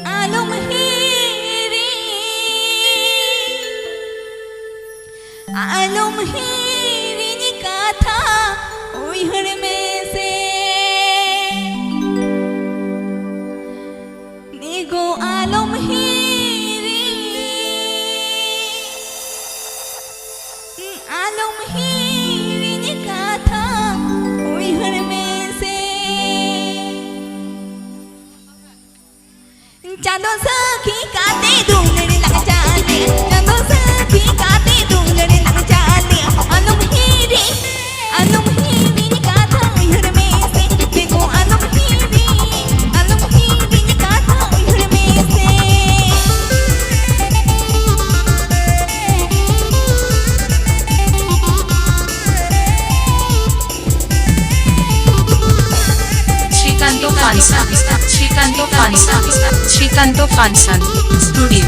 Alum hiri, alum hiri ni katha uihar mein se nigo alum hiri ni katha uihar mein se Chando सखी काते दूंगड़ी लग जाने चांदो सखी काते दूंगड़ी लग जाने अलुम हीरी नि काथा उहर में से देखो अलुम हीरी नि काथा उहर में से Srikanto Fansan Studio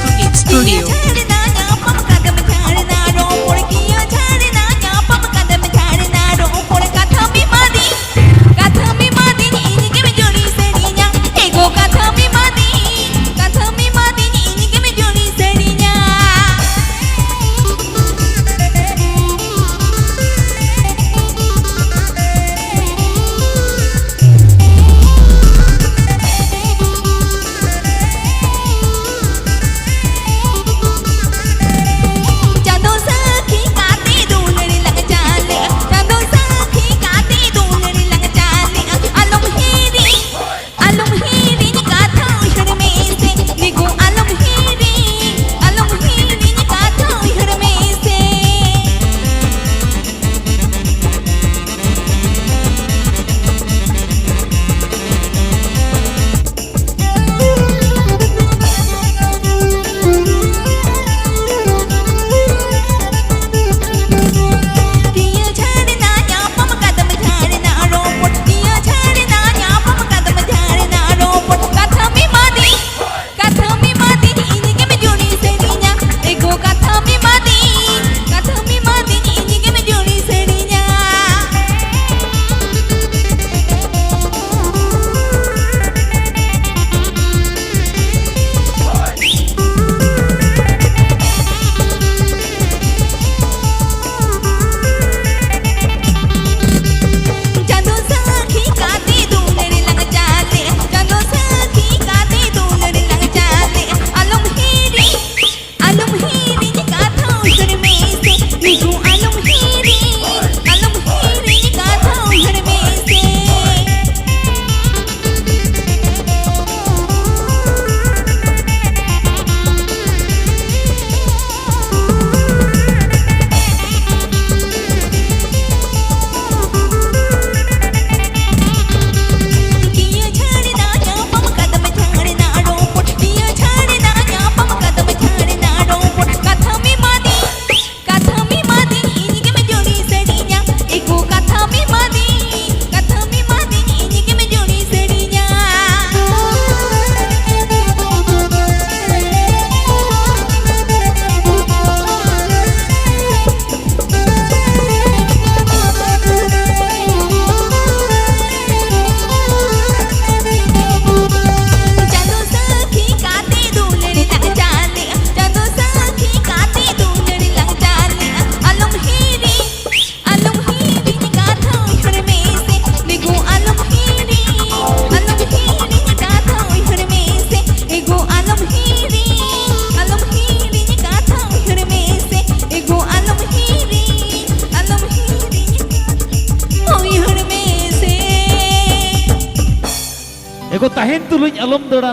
Eko tahin tuluy alom dora